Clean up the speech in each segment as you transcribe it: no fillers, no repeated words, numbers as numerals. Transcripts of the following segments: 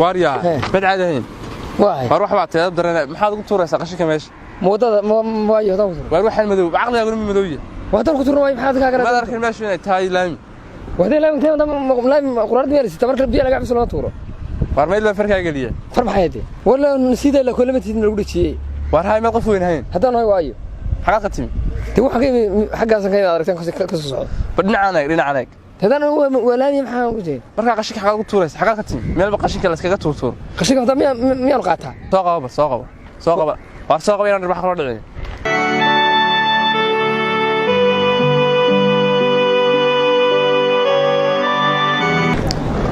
واريا بد عادين واحد بروح بعتي درنا ما حد قلت راسا قشك ماشي موضه ما يهدو بروح المدو بعقلي اقول مدويه وهذا قلت له ما حد كاغرا ما ادرك ماشي تاي لام وهذا لام لا قرار ديال تبارك ربي لا بس لو تورو فرميل ما فرق قليه فرب حياتي ولا نسيت لا كل ما تدين لو دجي war hay ma qof weyn hayn hadana waayo xaqa qatimi ti waxa xaggaas ka aragtaan ka soo socdo dhinacanay hadana walaani maxaa ku jeey marka qashinka xaqa ku tuureys xaqa qatimi meel ba qashinka la iskaga tuurtuur qashinka hadda miyaan qaataa soo qaba war soo qaba inaan wax loo dhicin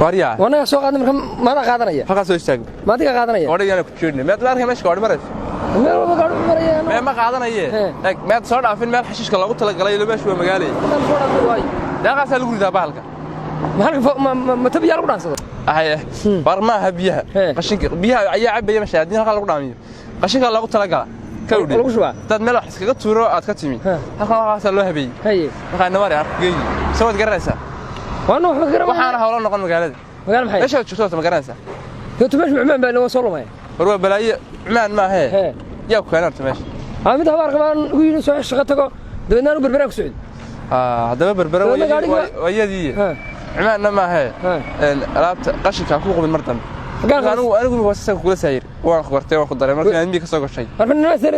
wariya wana soo qaadan marka ma qaadanaya xaqa soo istaag ma adiga qaadanaya odayana ku jeednay meed la arkay meesha qoor maray ما قاعدنايه ما soo dhaafin meel xashiishka lagu tala galay meesha waa magaalay daqaas lagu ridaa bahalka ma tabiya lagu dhaansado ahaye barmaha biyaha qashinka biyaha ayaa cabaya meesha hadii halka lagu dhaamiyo qashinka lagu tala gala kawdi lagu shubaa dad meel wax iskaga tuuro aad ka timi halka waxa loo habeeyay haye waxa nabar ark geey soo garanaysa waxaan hawlo noqon magaalada maxay meesha joogto ma garanaysa yow tumash macmaan baa loo soo lumay warwa balaaye macmaan ma ahe يا كانت ماشي ميد هبار كمان وين سو شقه تكو دبنا نو بربره كسعود هذا بربره ويدي عمانا ما هي الابت قشك ku qubin martan anigu waasa kula saayir waan qortay waan ku daray markaan indii ka soo gashay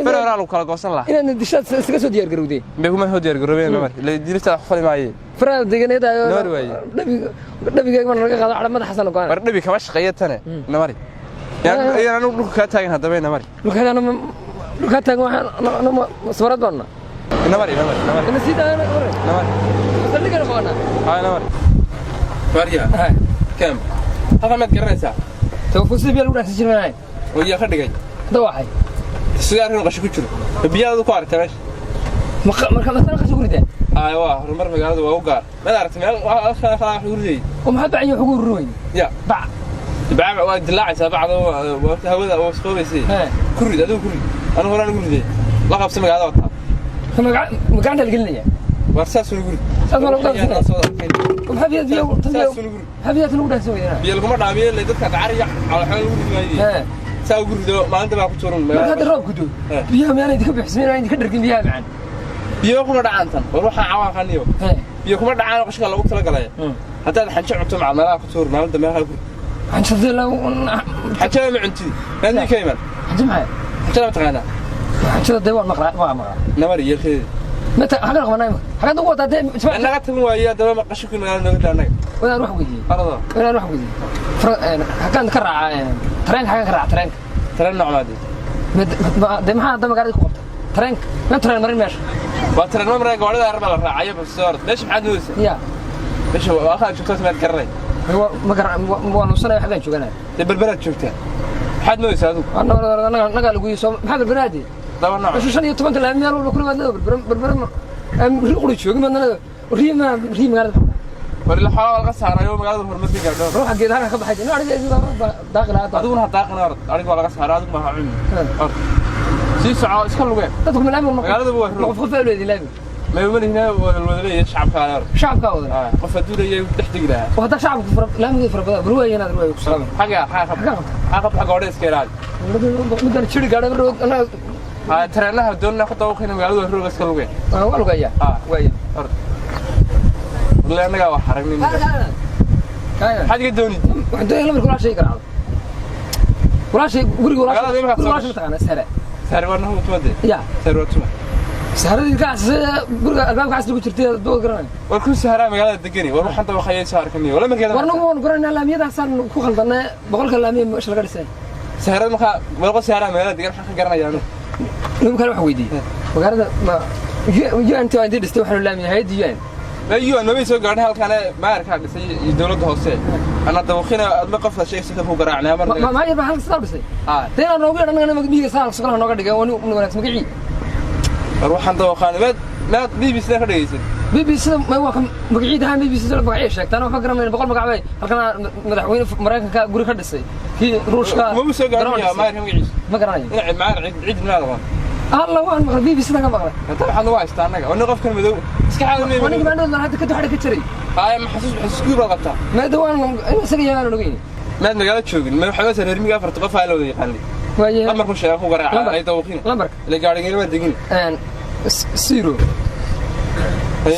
faraaraal kala goosan lahaa inaan dishaad iska soo diyaar garowday beeguma hoo diyaar garoween mar la dilista xafali maayay faraal deeganeed ayo dhabiga ma laga qaado calaamada xasan go'aan war dhabi kama shaqeeyo tane namari يعني أنا نقول كاتاين هذا بين نمري. لو كاتاين أنا صبرت بنا. نمري. نسيت أنا نمري. بس اللي كانوا فوقنا. هاي نمري. فاريا. هاي. كم؟ هذا ما تكررسه. تو فوسي بيلو راح تجي معي. ويا خد جاي. ده واحد. السيارة هو قش كتير. بيجي كوار تماش. ما مثلا قش كتير. أيوة المرة في هذا وقار. ما دارت ما خلاص حقولي. ومحد بعيو حقول روين. يا. بعد. بعد وايد لاعب بعض هذا وسقويسي كوري هذا كوري انا هو انا كوري لا قبس ما قاعد وقتها مكان القليه ورساس كوري انا لو وحبيت بيو حبيت لو دسوي بيلكم دامي اللي ددك عريح على حال كوري ساو كوري ما انت ما كتورن هذا الروب كدو بيها ما انا بحسبين اني كدركين بيها معن بيو كنا دعانتن وروحا عوان خنيو بيو كما دعان قشكا لو تلا غلاي هذا حنجه عطو مع ما كتور ما انت ما حنشد لو حتى ما انتي هذه كيمان حتى معي حتى ما تغنى حتى الدوار مقرا ما نمر يلخي متى حاجه قمنا حاجه دوقت انا قلت له يا دابا ما قشك انا وانا نروح ويدي انا نروح ويدي حاجه نكرع ترين حاجه كرع ترين نوع مادي ما هذا ما قاعد يقبط ترين ما ترين مرين ماشي وترين ما مرين قاعد اربع راعيه بالصور ليش محد نوسه يا ليش اخذ شفتوه ما تكرر هو ما نوصل حاجه جوجنا بالبلد شفتها حد نويس هذا انا قال لي سو هذا البلادي دابا نوع شو شنو يطبنت الاميال ولا كل ما بالبلد ام قولي شو ما ريم قال ولا حاول قصار يوم قال هرمتي قال روح قيد انا كبحيت انا داخل هذا ادونا داخل ارض اريد ولا قصار هذا ما عمي سي ساعه اسكن لو تدخل من الامر قال هو مفقود في الولد لابي ما يقول هنا الوزنيه الشعب كان شعب كان قف الدوله تحت كده وهذا شعب لا ما يفرق بروي هنا بروي حاجه حاجه اوريس كيراد مدن شيري غاده انا ترينها دون ناخذ وخينا مغالده روغ اسكا لوغي ولوغيا واي والله انا وحرمني حاجه دوني وحده لما كل شيء قرا كل شيء غري شيء تقنا سهره ورنه متودي يا سهره سهرة كاس برجع الباب كاس لو جرتي دو قران وكل سهرة مقالة دقني والله حتى وخيل سهر كني ولا مركز ورنو قران لامية دحسن كو خلدنا بقول كلامي مش لقى لسان سهرة مخا والله سهرة مقالة دقن حق قرنا يعني لو كان وحويدي وقرنا ما يجي انت عندي دستو حلو لامية هاي ديان ايوه ما بيسو قرنا هل كان ما عرف حق سي دولته هوسه انا دوخينا ما قفله شيء سيده فوق قراعنا ما يربح حق صار بس تينا نوغي انا ما بيجي صار سكلها نوغا دغ وني وناس مغي روح عند وخان ما بي بي سي خديسن بي بي سي ما هو مغعيدها بي بي سي مغعيه شيغت انا فكر من بقول مغعبي halkan madaxweyne Mareykanka guri ka dhisay ki Ruushka ma soo gaaraya ma magaciis ma garanayo inay ma cid ma الله وان مغرب بي بي سي كان مغرب انت waxaan waa istaanaga oo qof kan madow iska xaalmay wani ma hadda ka dhaxay ka jiray ay ma xasuus xasuus ku qabta ma dawaan isaga yaan ogeyn ما نقالك شوقين ما حواسه نرمي قفرت قفها لو يقال لي وايه لما كل شيء اخو قرع اي توقين لمبرك اللي قاعدين ما دقين ان سيرو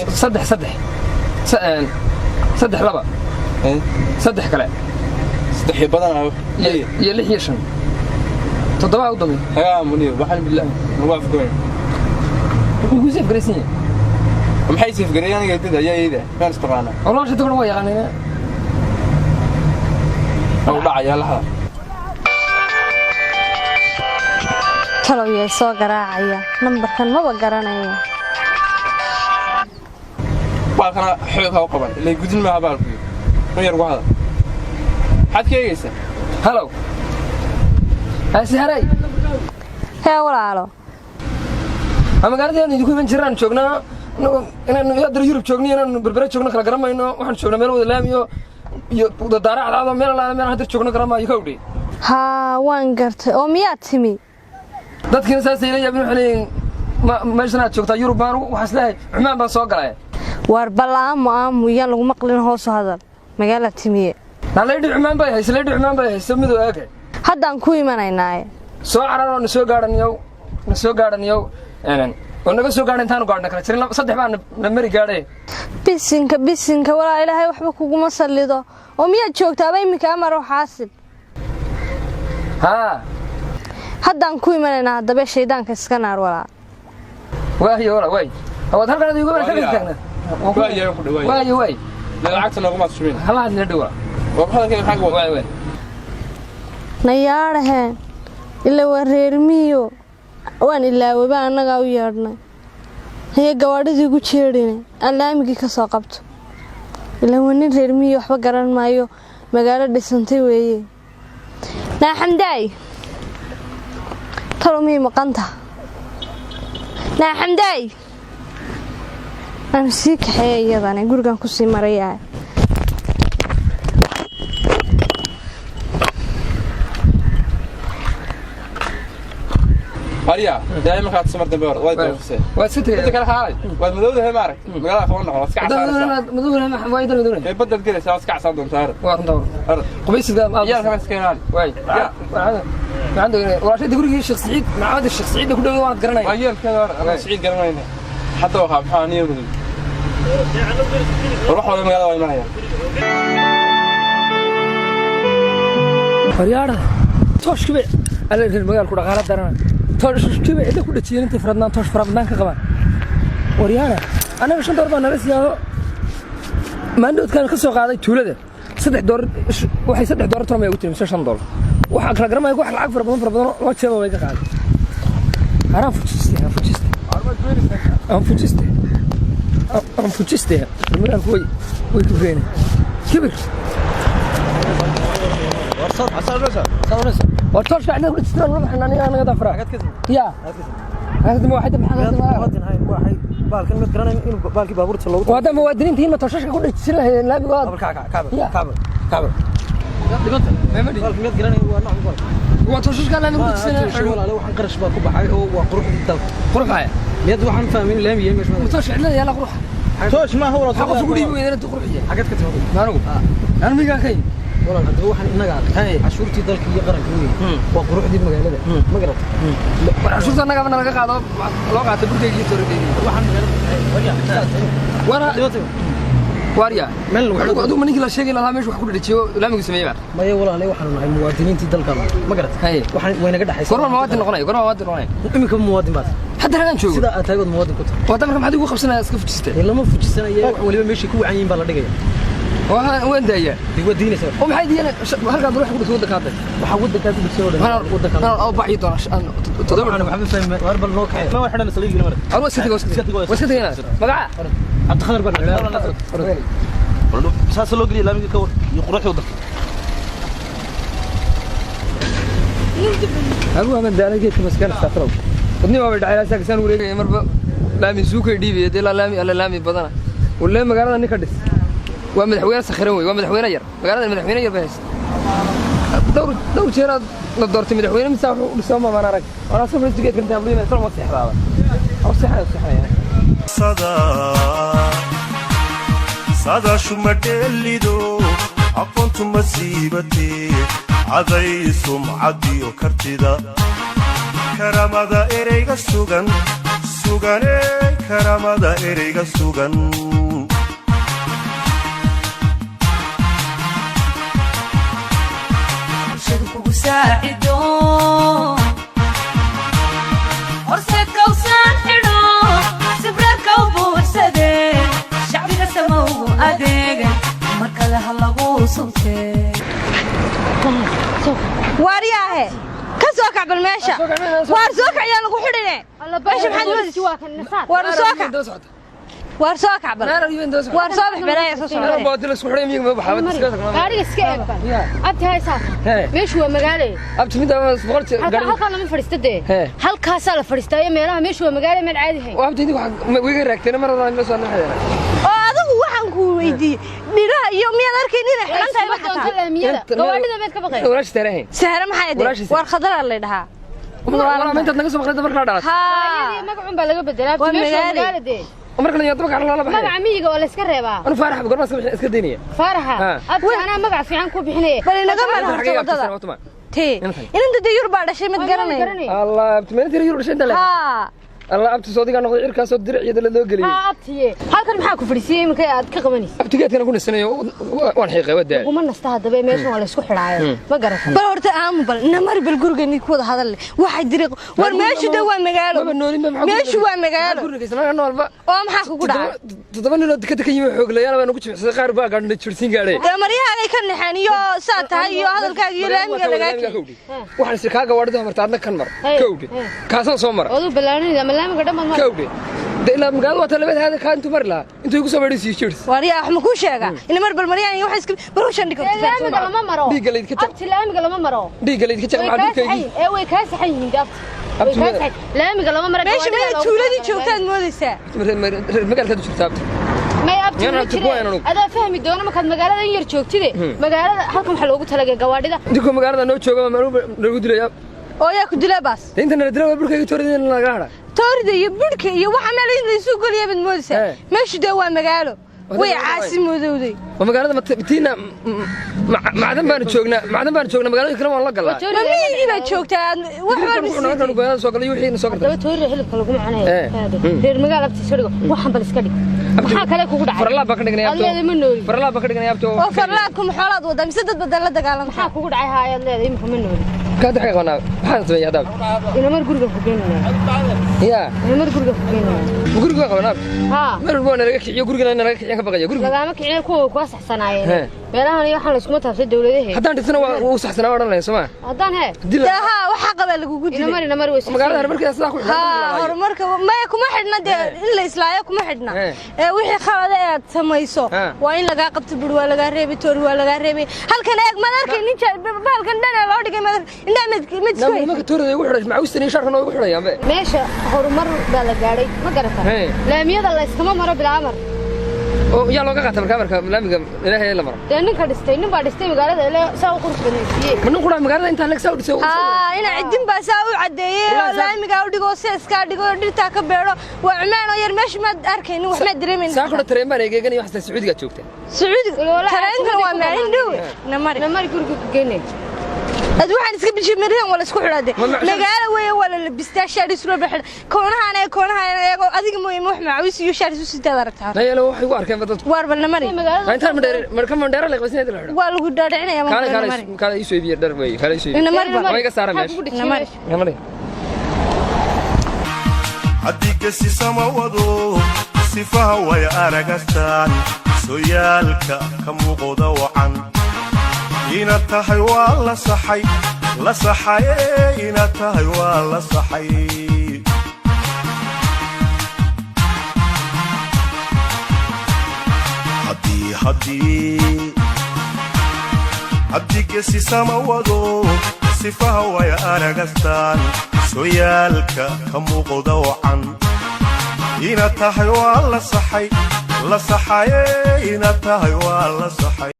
صدح صدح لبا صدح كلا صدح بدن يا لحيه شن تضبع ودمي يا منير وحن بالله نواف كوين ويوسف قريسين maxay sif gareeyaan aniga dad ayaa iyada kaan istaqaana والله شفت كل ما يقانينا oo dhacaya laha talo yey soo garaacaya nambarkan ma garanaya baalkana xoog ha qaban ilaa gudin ma baalku ma yar wahada had keegaysa hello asi haray hee walaalo ama gaardeena idinku iman jiraan joognaa inaan yadar Yurub joogno inaan berbera joogno kala garamayno waxaan joognaa meel wada laamiyo iyo daaracada meel hadda joogno garamayo kawdhi ha waan gartay oo miyaa timi dadkina saasay la yaabin xilin meeshana joogtaa Yurub baan waxa islahay xumaan baan soo galay war balaamo yaan lagu maqlin hoos hadal magaalada timiye naleedhi xumaan bay hayso mid oo eegay haddaan ku imanaynaa soo cararo na soo gaadhaniyo oo naga soo gaadhay intaan gaadhna kala jirin saddex baan na mari gaadhay bisinka walaa ilaahay waxba kuguma salido oo miyaad joogtaa imika amar xaasib ha haddaan ku imanaynaa hadaba shaydaanka iska naar walaa waay awood halkan igu mar ka taagna waay lacagta nagu ma suubin hala hadna dhawa oo hadalkay xaq waay nayaarahe ila wareermiyo waan ilaawaba anaga u yeedhnay haya gawaadhidii ugu jeedinay alaamigii ka soo qabto ila wani reermiyo waxba garan maayo magaalo dhisantay weeye naa xamdaay talomii maqanta naa xamdaay aan sii kaxeeya iyadana gurigan ku sii marayaa هريا دائما كانت سمر دبر وايد بخسه واسيتي انت كلا خالي وايد مدوده هي مارك مقاله خبرنا خلاص كاع صار مدوده ما وايد مدوده اي بدل كذا ساوس كاع صار دونتار وارندور قبيس ما يا خمس كينال واي ما عنده ولا شيء تقول الشيخ سعيد مع هذا الشيخ سعيد كله واحد قرناي غير كذا انا سعيد قرناي حتى وخا بحانيه روح ولا مقاله وين معايا فرياده توش كبي على المقال كو دقاله درنا توش كبي إذا كنت تشيل أنت فرضنا توش فرضنا كمان وريانا أنا مش ندور بنا رأسي ما عنده كان خسوا قاعد يتولد صدق دور واحد صدق دور ترى ما يقول مش عشان دور واحد كلا جرام يقول حلقة فربنا ما تشوفه ما يقعد عرف فوتشيستي المرأة كوي كوينه كبر وتوش عندنا كل تستر والله احنا انا دافرا يا هذا واحد محل واحد بالك ما تقرن انه بالك بابور تلو وهذا موادين تين ما توشش كل تسير لا بقى كعب دقت ما مدي بالك ما تقرن هو نوع بالك هو توشش كان لا كل تسير ولا لو waxaan qarash baa ku baxay oo waa qurux dal qurxaya mid waxaan fahmin laamiye meesh ma توش عندنا يلا قروح توش ما هو حق فقولي وين انت قروحيه حاجات كتير ما انا ميغا كاين والله هذا waxaan inaga arkay cashuurtii dalka iyo qaranka weey waa quruxdii magaalada ma garata cashuurta anaga naga qaado loo qaato burgeeyii toreeyay waxaan magaalada wariya meel wuxuu manigi la sheegay la meesh wax ku dhajiyo laamigu sameeyay ma yee walaalay waxaan nahay muwaadiniintii dalka ma garata waxaan waynaga dhaxaysaa gorma muwaadin noqonay imika muwaadin baad hadda ragan joogo sida aad taagod muwaadin ku tahay wadanka maxay ugu qabsanaa iska fujistay lama fujisanayo wax waliba meeshii ku wacan yihiin baa la dhigaya وين دايا ودينيسا وما حد يانا هلكا بروح ودك هذا waxa wadanka ku dhigay wadanka انا او بعيد تدور انا محمد فاهم واربل نو كحي ما واحد انا سليق مره انا وسكتي هنا مقع عبد الخير بن اساس لو غلي لامي كور يقروح ودك ابو من دالك مسكن استفرو ودني ما بدعي ساكسان وريغي مربا لامي سوكي ديبي ديلا لامي بدنا ولا مغارada ninka dhis waa madaxweyne sakhiran way waa madaxweyne yar magaalada madaxweyne yar baa dowr jeerad la doortay madaxweyne misaa wuxuu dhisay ma baan arag ana soo fadhiistay kan taabliin ay farma saxdaaba oo saxaya sada shumadelido aqoontu masiibati عضي سمعتي وكرتدا كرامة إريغا سوغن سوغن كرامة إريغا سوغن شدكو ساعدو ورسك وسان حلو سبرك وبوسده شعبك سمو أديك مركز هلاقو صوتي وارياه كسوك عبر ماشى وارسوك عيال لغو حرينه ماشي محد وارسوك عبر وارسوك بلايا سوسو انا بادل اسku xidhay miyiga ma baxaa gaariga iska eeg abti haysa meeshu waa magaalo abti mid aan isboqorti gaariga halka lama fadhiistade halkaas la fadhiistay meelaha meeshu waa magaalo meel caadi ah abti idinku wiiga raagtay maradaan la soo naxayna oo adigu waxaan ku weydiiyay dhiraha iyo miyaad arkay inay xiran tahay waxa laamiyada gawaadhida meed ka baqay walash tarahay sahra maxay war khadar la dhahaa wala inta naga soo baqday marka la dhalat ha magacun baa laga bedelay abti meeshu waa magaalade marka la dabka la baxay magaca miyiga oo la iska reebaa ana faarax gorma iska deeniya faaraxa abti ana magac fiican ku bixinay bal inaga marxay wadada tee inta yurba dhashay mid garanay allah abti meel yurba dhashay inta la ha الله أبتي صديق أنا غير كاسو درع يدل ذوقلي. أبتي هالكن معاكم فريسين ممكن أتكقمني. أبتي قالت أنا كنا السنة وانحيقة وداع. ومن نستهدى بين ماشي ولا سكح العاية ما قرأت. برورت أمبل نمر بالجرج إني كود هذا اللي واحد دريق والماشي ده مجاله. ماشي هو مجاله. أم حقه كده. تطمن إنه دكتك يجي حق لي أنا كنت في سقار بقى قاعد نتشرسين قاعد. يا مريها عليك النحاني يا ساتها يا هذا الكاجي لا مجاله. واحد سكاجا وردها مرتادنا كنمر. كودي. كاسان سومر. أدو بلاني لا مقدم ما كودي ده لا مقال وتلبد هذا كان تمر لا أنتوا يقصوا بديس يشترس وريا أحمد كوشة إن مر بالمريان يوحي سكب بروش عندك لا مقال ما مرو دي قليد كتر أبتي لا مقال ما مرو دي قليد كتر مع دي كي إيه كاس حي من دافت لا مقال ما مرو ماشي ما تولدي شوكان مودسة مقال كده شو سابت ما يابتي هذا فهمي دونا ما كان مقالة ينير شوك تدي مقالة حكم حلوقه تلاقي قوادي ده ديكم مقالة نو شوكا ما نرو دلوا يا يا كدلا بس أنت ندروا بركة يتوردين لا قارة تورد يبرك يوحملين يسوق لي ابن مودسة ماشي دوا مقاله ويا عاصم ودودي ومقالة ما تبتينا معدن بان شوكنا مقالة كلام والله قلا ما مين شوكتا وحنا نقول سوق لي وحين سوق لو توري حلب كلكم معنا هذا غير مقالة بتسرقوا وحن بالسكدي maxaa kale kugu dhacay farla baa ka dhignay abto farla baa ka dhignay abto oo farlaadku xoolaad wada mise dad badal la dagaalan maxaa kugu dhacay haayad leedahay imka ma nooli ka dhaxay qona maxaa sameeyay adab ina mar guriga ku geenay ya ina mar guriga ku geenay guriga qabana ha mar boona laga kiciyo guriga naga kiciyan ka baqaya guriga lagama kiciyo kuwa saxsanaayeen meelahan iyo waxaan la isku taabsay dawladaha haddaan dhisna waa saxsanaa oran lahayn Soomaa haddaan ha waxa qaba lagu gudbay ina mar way magaalada markii sidaa ku xidhan horumarka ma kuma xidhna in la islaayo kuma xidhna wixii khalad aad samayso waa in laga qabto bur waa laga reebay toor waa laga reebay halkan eeg ma arkay ninka baalkan dhan loo dhigay inda mid isku ma toorada ugu xidhay macuustan sharxna ugu xidhayaan be meesha horumar baa la gaaray ma garata laamiyada la iskama maro bil amar oo yaa looga qaatay marka laamiga ilaahay la maro ninka dhistay nin baa dhistay magaalada ilaa saa u qurux badnaysiyay man qura magaalada inta la soo dhisay ina cidin baa saa u cadeeyay laamiga u dhigo seeska dhigo dhirta ka beero waa cumaan oo yar meesh ma arkaynin wax ma dareemin saa kula tareen baan eegan iyo wax Sacuudiga joogtay Sacuudiga tareenka waa maalin dhow namar guriga ku geenay waxaan iska bijin mareen wala isku xiraade magaalo weeye wala labistaa shaari soo baxay koonaha eego adiga mooyee wax macawiis iyo shaari soo sidaad aragtaa la yelo waxay u arkeen dad war bal namari inta marka mandheer la qabsanayd la xidho waa lagu dhaadhicinaya kala isoo iibiyo dhar weey kala isoo iibiyo namari way ka saaran meesh namari adiga si sama wado sifaha way aragastaan sooyaalka ka muuqda wacan ina tahay waa la saxay ina tahay waa la saxay haddii gesi sama wado sifaha way aragastaan sooyaalka ka muuqda wacan ina tahay waa la saxay ina tahay waa la saxay